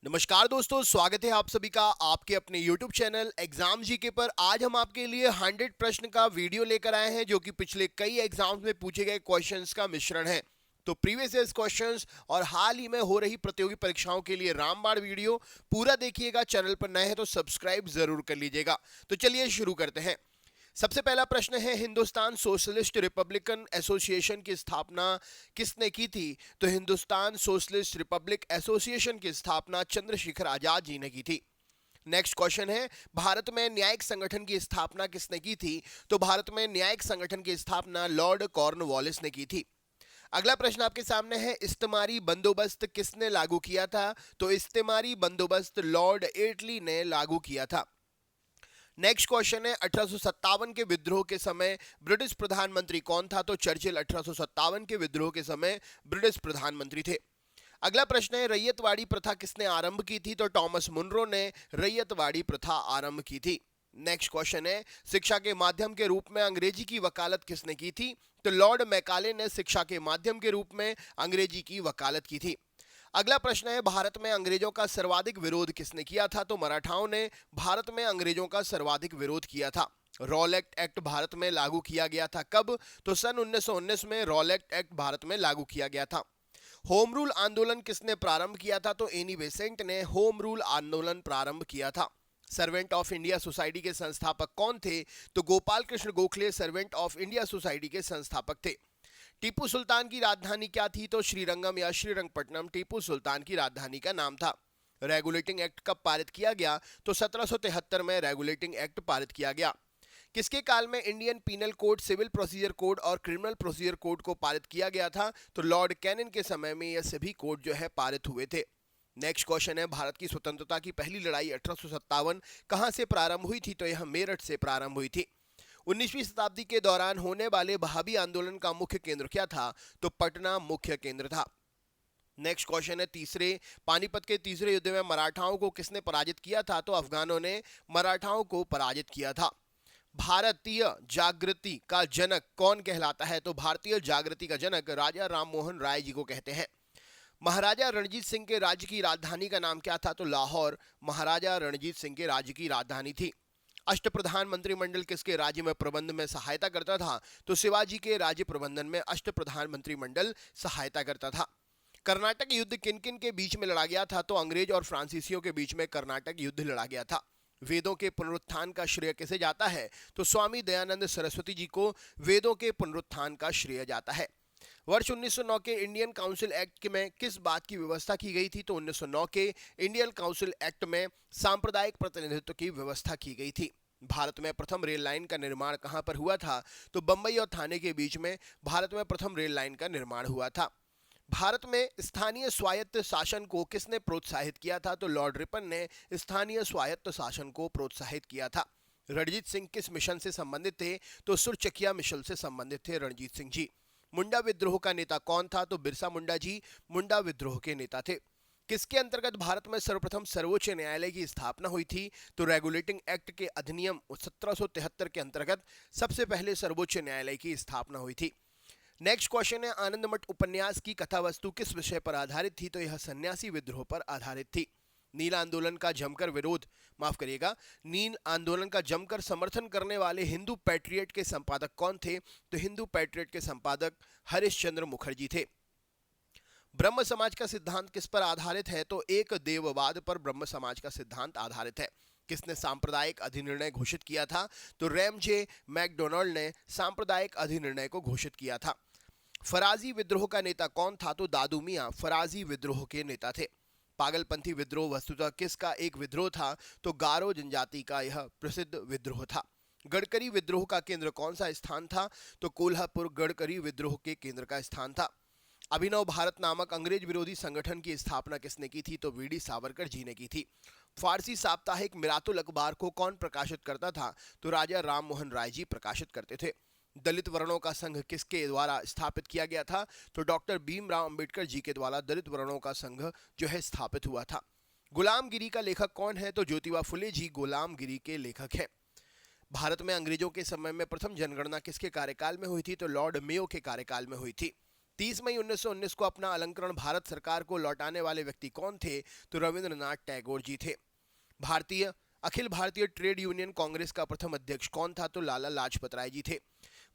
नमस्कार दोस्तों, स्वागत है आप सभी का आपके अपने YouTube चैनल एग्जाम जीके पर। आज हम आपके लिए 100 प्रश्न का वीडियो लेकर आए हैं जो कि पिछले कई एग्जाम्स में पूछे गए क्वेश्चंस का मिश्रण है। तो प्रीवियस ईयर्स क्वेश्चंस और हाल ही में हो रही प्रतियोगी परीक्षाओं के लिए रामबाण वीडियो पूरा देखिएगा। चैनल पर नए हैं तो सब्सक्राइब जरूर कर लीजिएगा। तो चलिए शुरू करते हैं। सबसे पहला प्रश्न है, हिंदुस्तान सोशलिस्ट रिपब्लिकन एसोसिएशन की स्थापना किसने की थी? तो हिंदुस्तान सोशलिस्ट रिपब्लिक एसोसिएशन की स्थापना चंद्रशेखर आजाद जी ने की थी। नेक्स्ट क्वेश्चन है, भारत में न्यायिक संगठन की स्थापना किसने की थी? तो भारत में न्यायिक संगठन की स्थापना लॉर्ड कॉर्नवालिस ने की थी। अगला प्रश्न आपके सामने है, इस्तेमारी बंदोबस्त किसने लागू किया था? तो इस्तेमारी बंदोबस्त लॉर्ड एटली ने लागू किया था। नेक्स्ट क्वेश्चन है, 1857 के विद्रोह के समय ब्रिटिश प्रधानमंत्री कौन था? तो चर्चिल 1857 के विद्रोह के समय ब्रिटिश प्रधानमंत्री थे। अगला प्रश्न है, रैयतवाड़ी प्रथा किसने आरंभ की थी? तो टॉमस मुनरो ने रैयतवाड़ी प्रथा आरंभ की थी। नेक्स्ट क्वेश्चन है, शिक्षा के माध्यम के रूप में अंग्रेजी की वकालत किसने की थी? तो लॉर्ड मैकाले ने शिक्षा के माध्यम के रूप में अंग्रेजी की वकालत की थी। अगला प्रश्न है, भारत में अंग्रेजों का सर्वाधिक विरोध किसने किया था? तो मराठाओं ने भारत में अंग्रेजों का सर्वाधिक विरोध किया था। रॉलेट एक्ट भारत में लागू किया गया था कब? तो सन 1919 में रॉलेट एक्ट भारत में लागू किया गया था। होम रूल आंदोलन किसने प्रारंभ किया था? तो एनी बेसेंट ने होम रूल आंदोलन प्रारंभ किया था। सर्वेंट ऑफ इंडिया सोसाइटी के संस्थापक कौन थे? तो Gopal Krishna Gokhale servant of India society के संस्थापक थे। टीपू सुल्तान की राजधानी क्या थी? तो श्रीरंगम या श्रीरंगपट्टनम टीपू सुल्तान की राजधानी का नाम था। रेगुलेटिंग एक्ट कब पारित किया गया? तो 1773 में रेगुलेटिंग एक्ट पारित किया गया। किसके काल में Indian penal code, civil procedure code और क्रिमिनल प्रोसीजर कोड को पारित किया गया था? तो लॉर्ड कैनिंग के समय में यह सभी कोड जो है पारित हुए थे। नेक्स्ट क्वेश्चन है, भारत की स्वतंत्रता की पहली लड़ाई 1857 कहां से प्रारंभ हुई थी? तो यह मेरठ से प्रारंभ हुई थी। 19वीं शताब्दी के दौरान होने वाले बहाबी आंदोलन का मुख्य केंद्र क्या था? तो पटना मुख्य केंद्र था। नेक्स्ट क्वेश्चन है, पानीपत के तीसरे युद्ध में मराठाओं को किसने पराजित किया था? तो अफगानों ने मराठाओं को पराजित किया था। भारतीय जागृति का जनक कौन कहलाता है? तो भारतीय जागृति का जनक राजा राममोहन राय जी को कहते हैं। महाराजा रणजीत सिंह के राज्य की राजधानी का नाम क्या था? तो लाहौर महाराजा रणजीत सिंह के राज्य की राजधानी थी। अष्टप्रधान मंत्रिमंडल किसके राज्य में प्रबंध में सहायता करता था? तो शिवाजी के राज्य प्रबंधन में अष्टप्रधान मंत्रिमंडल सहायता करता था। कर्नाटक युद्ध किन किन के बीच में लड़ा गया था? तो अंग्रेज और फ्रांसीसियों के बीच में कर्नाटक युद्ध लड़ा गया था। वेदों के पुनरुत्थान का श्रेय किसे जाता है? तो स्वामी दयानंद सरस्वती जी को वेदों के पुनरुत्थान का श्रेय जाता है। वर्ष 1909 के इंडियन काउंसिल एक्ट में किस बात की व्यवस्था की गई थी? तो 1909 के इंडियन काउंसिल एक्ट में सांप्रदायिक प्रतिनिधित्व की व्यवस्था की गई थी। भारत में प्रथम रेल लाइन का निर्माण कहां पर हुआ था? तो बंबई और थाने के बीच में भारत में प्रथम रेल लाइन का निर्माण हुआ था। भारत में स्थानीय स्वायत्त शासन को किसने प्रोत्साहित किया था? तो लॉर्ड रिपन ने स्थानीय स्वायत्त शासन को प्रोत्साहित किया था। रणजीत सिंह किस मिशन से संबंधित थे? तो सुरचकिया मिशन से संबंधित थे रणजीत सिंह जी। मुंडा विद्रोह का नेता कौन था? तो बिरसा मुंडा जी मुंडा विद्रोह के नेता थे। किसके अंतर्गत भारत में सर्वप्रथम सर्वोच्च न्यायालय की स्थापना हुई थी? तो रेगुलेटिंग एक्ट के अधिनियम 1773 के अंतर्गत सबसे पहले सर्वोच्च न्यायालय की स्थापना हुई थी। नेक्स्ट क्वेश्चन है, आनंदमठ उपन्यास की कथा वस्तु किस विषय पर आधारित थी? तो यह सन्यासी विद्रोह पर आधारित थी। नील आंदोलन का जमकर विरोध माफ करिएगा नील आंदोलन का जमकर समर्थन करने वाले हिंदू पैट्रियट के संपादक कौन थे? तो हिंदू पैट्रियट के संपादक हरीश चंद्र मुखर्जी थे। ब्रह्म समाज का सिद्धांत किस पर आधारित है? तो एक देववाद पर ब्रह्म समाज का सिद्धांत आधारित है। किसने सांप्रदायिक अधिनिर्णय घोषित किया था? तो रैमजे मैकडोनाल्ड ने सांप्रदायिक अधिनिर्णय को घोषित किया था। फराजी विद्रोह का नेता कौन था? तो दादू मियां फराजी विद्रोह के नेता थे। पागलपंथी विद्रोह वस्तुतः किसका एक विद्रोह था? तो गारो जनजाति का यह प्रसिद्ध विद्रोह था। गडकरी विद्रोह का केंद्र कौन सा स्थान था? तो कोल्हापुर गडकरी विद्रोह के केंद्र का स्थान था। अभिनव भारत नामक अंग्रेज विरोधी संगठन की स्थापना किसने की थी? तो वीडी सावरकर जी ने की थी। फारसी साप्ताहिक मिरातुल अखबार को कौन प्रकाशित करता था? तो राजा राममोहन राय जी प्रकाशित करते थे। दलित वर्णों का संघ किसके द्वारा स्थापित किया गया था? तो डॉक्टर भीमराव अंबेडकर जी के द्वारा दलित वर्णों का संघ जो है स्थापित हुआ था। गुलामगिरी का लेखक कौन है? तो ज्योतिबा फुले जी गुलामगिरी के लेखक हैं। भारत में अंग्रेजों के समय में प्रथम जनगणना किसके कार्यकाल में हुई थी? तो लॉर्ड मेयो के कार्यकाल में हुई थी। 30 मई 1919 को अपना अलंकरण भारत सरकार को लौटाने वाले व्यक्ति कौन थे? तो रविंद्रनाथ टैगोर जी थे। भारतीय अखिल भारतीय ट्रेड यूनियन कांग्रेस का प्रथम अध्यक्ष कौन था? तो लाला लाजपत राय जी थे।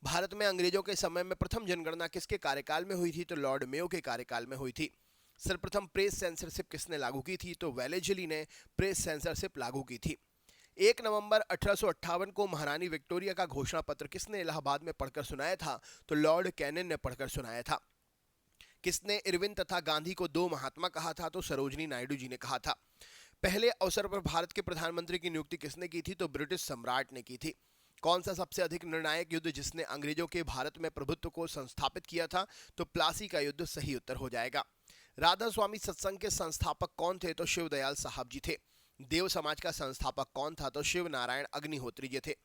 भारत में अंग्रेजों के समय में प्रथम जनगणना किसके कार्यकाल में हुई थी? तो लॉर्ड मेयो के कार्यकाल में हुई थी। सर्वप्रथम प्रेस सेंसरशिप किसने लागू की थी? तो वेलेस्ली ने प्रेस सेंसरशिप लागू की थी। 1 नवंबर 1858 को महारानी विक्टोरिया का घोषणा पत्र किसने इलाहाबाद में पढ़कर सुनाया था? तो लॉर्ड कैनिंग ने पढ़कर सुनाया था। किसने इरविन तथा गांधी को दो महात्मा कहा था? तो सरोजनी नायडू जी ने कहा था। पहले अवसर पर भारत के प्रधानमंत्री की नियुक्ति किसने की थी? तो ब्रिटिश सम्राट ने की थी। कौन सा सबसे अधिक निर्णायक युद्ध जिसने अंग्रेजों के भारत में प्रभुत्व को संस्थापित किया था? तो प्लासी का युद्ध सही उत्तर हो जाएगा। राधा स्वामी सत्संग के संस्थापक कौन थे? तो शिवदयाल साहब जी थे। देव समाज का संस्थापक कौन था? तो शिव नारायण अग्निहोत्री जी थे।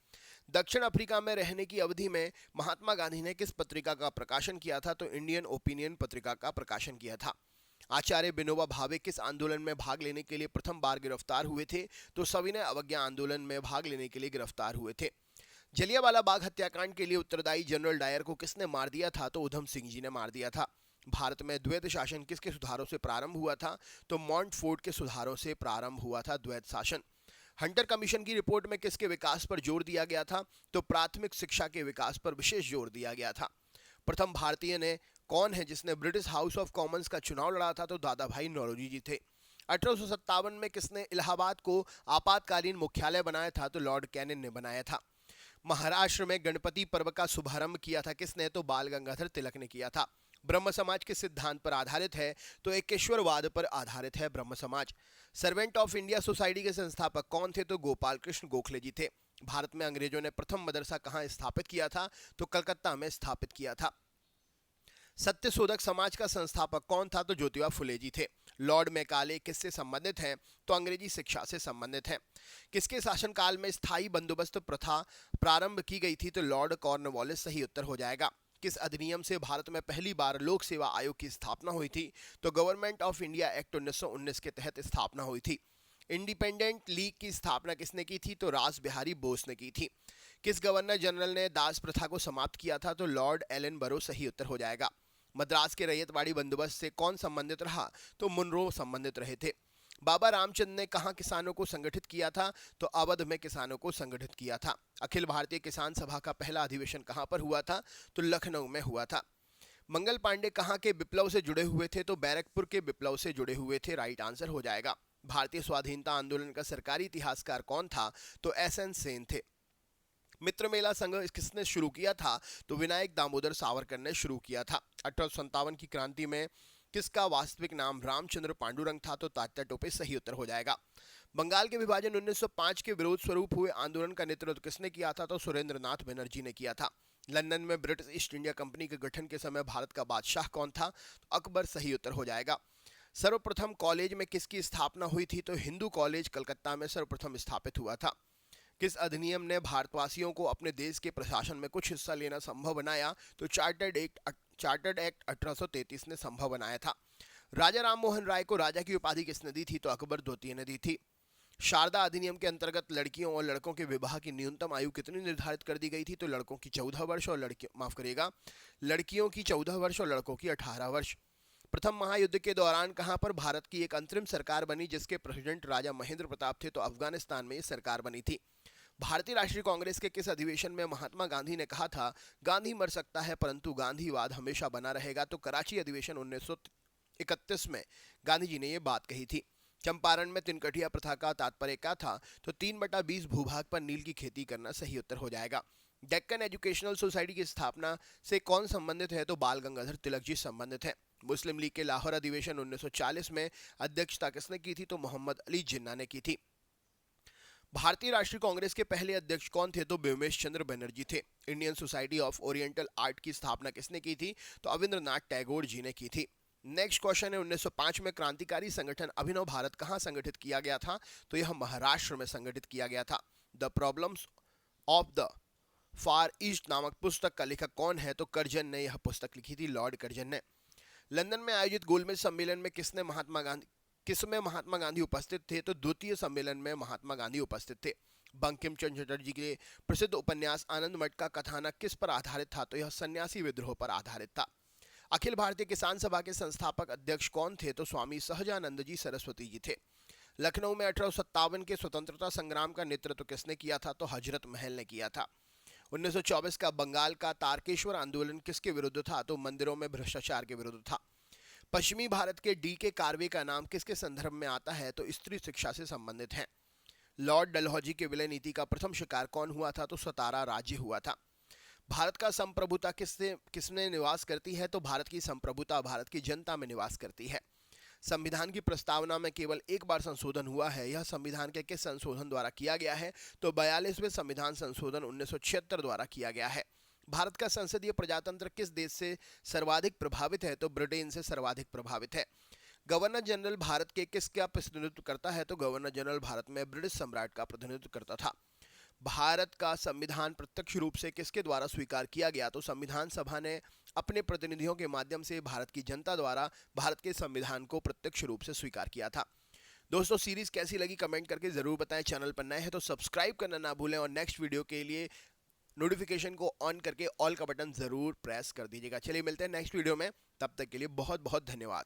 दक्षिण अफ्रीका में रहने की अवधि में महात्मा गांधी ने किस पत्रिका का प्रकाशन किया था? तो इंडियन ओपिनियन पत्रिका का प्रकाशन किया था। आचार्य विनोबा भावे किस आंदोलन में भाग लेने के लिए प्रथम बार गिरफ्तार हुए थे? तो सविनय अवज्ञा आंदोलन में भाग लेने के लिए गिरफ्तार हुए थे। जलियांवाला बाग हत्याकांड के लिए उत्तरदायी जनरल डायर को किसने मार दिया था? तो उधम सिंह जी ने मार दिया था। भारत में द्वैत शासन किसके सुधारों से प्रारंभ हुआ था? तो मॉन्टफोर्ट के सुधारों से प्रारंभ हुआ था द्वैत शासन। हंटर कमीशन की रिपोर्ट में किसके विकास पर जोर दिया गया था? तो प्राथमिक शिक्षा के विकास पर विशेष जोर दिया गया था। प्रथम भारतीय ने कौन है जिसने ब्रिटिश हाउस ऑफ कॉमन्स का चुनाव लड़ा था? तो दादा भाई नौरोजी जी थे। 1857 में किसने इलाहाबाद को आपातकालीन मुख्यालय बनाया था? तो लॉर्ड कैनिंग ने बनाया था। महाराष्ट्र में गणपति पर्व का शुभारंभ किया था किसने? तो बाल गंगाधर तिलक ने किया था। ब्रह्म समाज किस सिद्धांत पर आधारित है? तो एकेश्वरवाद पर आधारित है ब्रह्म समाज। सर्वेंट ऑफ इंडिया सोसाइटी के संस्थापक कौन थे? तो गोपाल कृष्ण गोखले जी थे। भारत में अंग्रेजों ने प्रथम मदरसा कहाँ स्थापित किया था? तो कलकत्ता में स्थापित किया था। सत्यशोधक समाज का संस्थापक कौन था? तो ज्योतिबा फुले जी थे। लॉर्ड मैकाले किससे संबंधित हैं? तो अंग्रेजी शिक्षा से संबंधित हैं। किसके शासनकाल में स्थायी बंदोबस्त प्रथा प्रारंभ की गई थी? तो लॉर्ड कॉर्नवालिस सही उत्तर हो जाएगा। किस अधिनियम से भारत में पहली बार लोक सेवा आयोग की स्थापना हुई थी? तो गवर्नमेंट ऑफ इंडिया एक्ट 1919 के तहत स्थापना हुई थी। इंडिपेंडेंट लीग की स्थापना किसने की थी? तो रास बिहारी बोस ने की थी। किस गवर्नर जनरल ने दास प्रथा को समाप्त किया था? तो लॉर्ड एलन बरो सही उत्तर हो जाएगा। मद्रास के रैयतवाड़ी बंदोबस्त से कौन संबंधित रहा? तो मुनरो संबंधित रहे थे। बाबा रामचंद्र ने कहाँ किसानों को संगठित किया था? तो अवध में किसानों को संगठित किया था। अखिल भारतीय किसान सभा का पहला अधिवेशन कहाँ पर हुआ था? तो लखनऊ में हुआ था। मंगल पांडे कहाँ के विप्लव से जुड़े हुए थे? तो बैरकपुर के विप्लव से जुड़े हुए थे। राइट आंसर हो जाएगा। भारतीय स्वाधीनता आंदोलन का सरकारी इतिहासकार कौन था? तो एस.एन. सेन थे। मित्र मेला संघ किसने शुरू किया था? तो विनायक दामोदर सावरकर ने शुरू किया था। 1857 की क्रांति में किसका वास्तविक नाम रामचंद्र पांडुरंग था? तो तात्या टोपे सही उत्तर हो जाएगा। बंगाल के विभाजन 1905 के विरोध स्वरूप हुए आंदोलन का नेतृत्व किसने किया था? तो सुरेंद्र नाथ बनर्जी ने किया था। लंदन में ब्रिटिश ईस्ट इंडिया कंपनी के गठन के समय भारत का बादशाह कौन था? तो अकबर सही उत्तर हो जाएगा। सर्वप्रथम कॉलेज में किसकी स्थापना हुई थी? तो हिंदू कॉलेज कलकत्ता में सर्वप्रथम स्थापित हुआ था। किस अधिनियम ने भारतवासियों को अपने देश के प्रशासन में कुछ हिस्सा लेना संभव बनाया? तो चार्टर्ड एक्ट 1833 ने संभव बनाया था। राजा राम मोहन राय को राजा की उपाधि किसने दी थी? तो अकबर द्वितीय ने दी थी। शारदा अधिनियम के अंतर्गत लड़कियों और लड़कों के विवाह की न्यूनतम आयु कितनी निर्धारित कर दी गई थी? तो लड़कों की 14 वर्ष और लड़कियों की 14 वर्ष और लड़कों की 18 वर्ष। प्रथम महायुद्ध के दौरान कहां पर भारत की एक अंतरिम सरकार बनी जिसके प्रेसिडेंट राजा महेंद्र प्रताप थे? तो अफगानिस्तान में ये सरकार बनी थी। भारतीय राष्ट्रीय कांग्रेस के किस अधिवेशन में महात्मा गांधी ने कहा था गांधी मर सकता है परंतु गांधीवाद हमेशा बना रहेगा? तो कराची अधिवेशन 1931 में गांधी जी ने यह बात कही थी। चंपारण में तिनकठिया प्रथा का तात्पर्य क्या था? तो 3/20 भूभाग पर नील की खेती करना सही उत्तर हो जाएगा। डेक्कन एजुकेशनल सोसाइटी की स्थापना से कौन संबंधित है? तो बाल गंगाधर तिलक जी संबंधित है। मुस्लिम लीग के लाहौर अधिवेशन 1940 में अध्यक्षता किसने की थी? तो मोहम्मद अली जिन्ना ने की थी। भारतीय राष्ट्रीय कांग्रेस के पहले अध्यक्ष कौन थे? तो व्योमेश चंद्र बनर्जी थे। Indian society of oriental art की स्थापना किसने की थी? तो अविंद्रनाथ टैगोर जी ने की थी। नेक्स्ट क्वेश्चन है 1905 में क्रांतिकारी संगठन अभिनव भारत कहां संगठित किया गया था? तो यह महाराष्ट्र में संगठित किया गया था। The problems of the far east नामक पुस्तक का लेखक कौन है? तो कर्जन ने यह पुस्तक लिखी थी, लॉर्ड कर्जन ने। लंदन में आयोजित गोलमेज सम्मेलन में किसमें महात्मा गांधी उपस्थित थे? तो द्वितीय सम्मेलन में महात्मा गांधी उपस्थित थे। बंकिम चंद्र चटर्जी के प्रसिद्ध उपन्यास आनंद मठ का कथानक किस पर आधारित था? तो यह सन्यासी विद्रोह पर आधारित था। अखिल भारतीय किसान सभा के संस्थापक अध्यक्ष कौन थे? तो स्वामी सहजानंद जी सरस्वती जी थे। लखनऊ में 1857 के स्वतंत्रता संग्राम का नेतृत्व किसने किया था? तो हजरत महल ने किया था। 1924 का बंगाल का तारकेश्वर आंदोलन किसके विरुद्ध था? तो मंदिरों में भ्रष्टाचार के विरुद्ध था। पश्चिमी भारत के डी.के. कार्वे का नाम किसके संदर्भ में आता है? तो स्त्री शिक्षा से संबंधित है। लॉर्ड डलहौजी के विलय नीति का प्रथम शिकार कौन हुआ था? तो सतारा राज्य हुआ था। भारत का संप्रभुता किसमें निवास करती है? तो भारत की संप्रभुता भारत की जनता में निवास करती है। संविधान की प्रस्तावना में केवल एक बार संशोधन हुआ है। यह संविधान के किस संशोधन द्वारा किया गया है? तो 42वें संविधान संशोधन 1976 द्वारा किया गया है। भारत का संसदीय प्रजातंत्र किस देश से सर्वाधिक प्रभावित है? तो ब्रिटेन से सर्वाधिक प्रभावित है। गवर्नर जनरल भारत के किसका प्रतिनिधित्व करता है? तो गवर्नर जनरल भारत में ब्रिटिश सम्राट का प्रतिनिधित्व करता था। भारत का संविधान प्रत्यक्ष रूप से किसके द्वारा स्वीकार किया गया? तो संविधान सभा ने अपने प्रतिनिधियों के माध्यम से भारत की जनता द्वारा भारत के संविधान को प्रत्यक्ष रूप से स्वीकार किया था। दोस्तों, सीरीज कैसी लगी कमेंट करके जरूर बताएं। चैनल पर नए हैं तो सब्सक्राइब करना ना भूलें और नेक्स्ट वीडियो के लिए नोटिफिकेशन को ऑन करके ऑल का बटन जरूर प्रेस कर दीजिएगा। चलिए मिलते हैं नेक्स्ट वीडियो में, तब तक के लिए बहुत बहुत धन्यवाद।